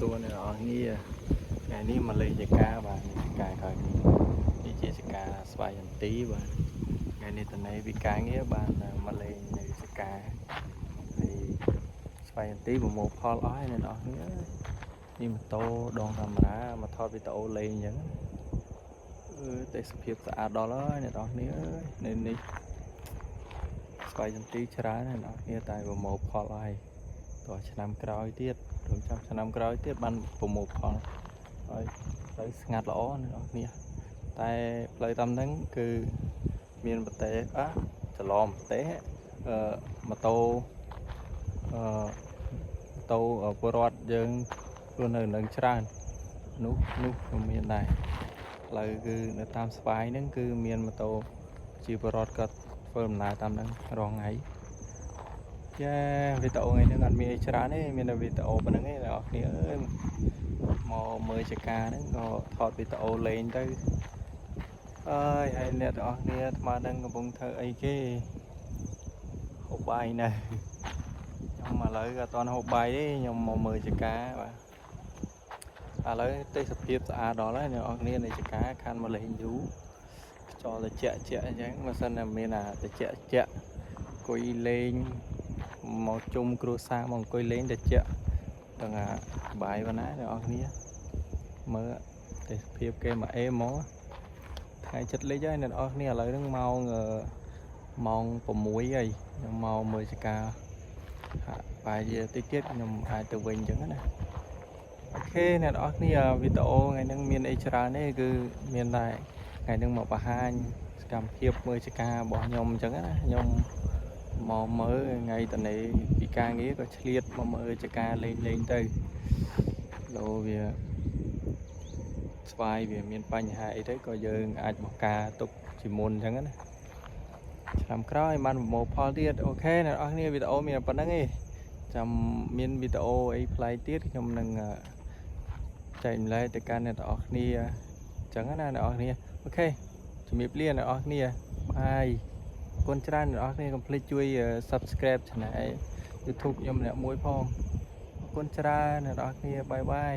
សួរអ្នកនរគ្នាថ្ងៃនេះមកលេងចកាបាទចកាក្រោយនេះនេះជាចកាស្វាយចន្ទីបាទថ្ងៃនេះតនេពីការងារបានមកលេងនៅចកាហើយស្វាយចន្ទីប្រមូលផលអស់ហើយអ្នកនរគ្នានេះម៉ូតូដងធម្មតាមកថតវីដេអូលេងអញ្ចឹងទេសភាពស្អាតដល់ហើយអ្នកនរគ្នានៅនេះស្វាយចន្ទីច្រើនអ្នកនរគ្នាតែប្រមូលផលអស់ហើយតោះឆ្នាំក្រោយទៀតរំចាំឆ្នាំក្រោយទៀតបានប្រមូលផលហើយទៅស្ងាត់ល្អអ្នកនរគ្នាតែផ្លូវតាមហ្នឹងគឺមានប្រទេសច្រឡំប្រទេសម៉ូតូពលរដ្ឋយើងខ្លួននៅនឹងច្រើននោះcũngមានដែរផ្លូវគឺនៅតាមស្វាយហ្នឹងគឺមានម៉ូតូជាពលរដ្ឋគាត់ធ្វើដំណើរតាមហ្នឹងរងថ្ងៃចាវីដេអូថ្ងៃនេះអត់មានអីច្រើនទេមានតែវីដេអូប៉ុណ្្នឹងឯងអ្នកនរគ្នាអើយមកមើលចកាហ្នឹងក៏ថតវីដេអូលេងទៅហើយអ្នកទាំងអស់គ្នាអាត្មានឹងកំពុងធ្វើអីគេហូបបាយណាខ្ញុំឥឡូវក៏អត់ទាន់ហូបបាយទេខ្ញុំមកមើលចកាបាទឥឡូវទេសភាពស្អាតដល់ហើយអ្នកនរគ្នានៃចកាខានមកលេងយូរខ្យល់ត្រជាក់អញ្ចឹងបើសិនតែមានត្រជាក់អង្គុយលេងមកជុំគ្រួសារមកអង្គុយលេងត្រជាក់ទាំងបាយប៉ុណ្ណាអ្នកនរគ្នាមើលទេសភាពគេមកអេហ្មងថ្ងៃចិត្តលេខហើយអ្នកនរគ្នាឥឡូវហ្នឹងម៉ោង6ហើយខ្ញុំមកមើលចកាហាក់បែរជាតិចទៀតខ្ញុំអាចទៅវិញអញ្ចឹងណាអូខេអ្នកនរគ្នាវីដេអូថ្ងៃហ្នឹងមានអីច្រើនទេគឺមានតែថ្ងៃហ្នឹងមកបង្ហាញសកម្មភាពមើលចការបស់ខ្ញុំអញ្ចឹងណាខ្ញុំមកមើលថ្ងៃតនេពីការងារក៏ឆ្លៀតមកមើលចកាលេងទៅលោវាស្វាយវាមានបញ្ហាអីទៅក៏យើងអាចបង្ការទុកជាមុនអញ្ចឹងណាឆ្នាំក្រោយបានប្រមូលផលទៀតអូខេអ្នកនរគ្នាវីដេអូមានប៉ុណ្្នឹងឯងចាំមានវីដេអូអីប្លែកទៀតខ្ញុំនឹងចែកម្លែកទៅកាន់អ្នកនរគ្នាអញ្ចឹងណាអ្នកនរគ្នាអូខេជំរាបលាអ្នកនរគ្នាបាយអរគុណច្រើនអ្នកនរគ្នាកុំភ្លេចជួយ Subscribe Channel YouTube ខ្ញុំម្នាក់មួយផងអរគុណច្រើនអ្នកនរគ្នាបាយ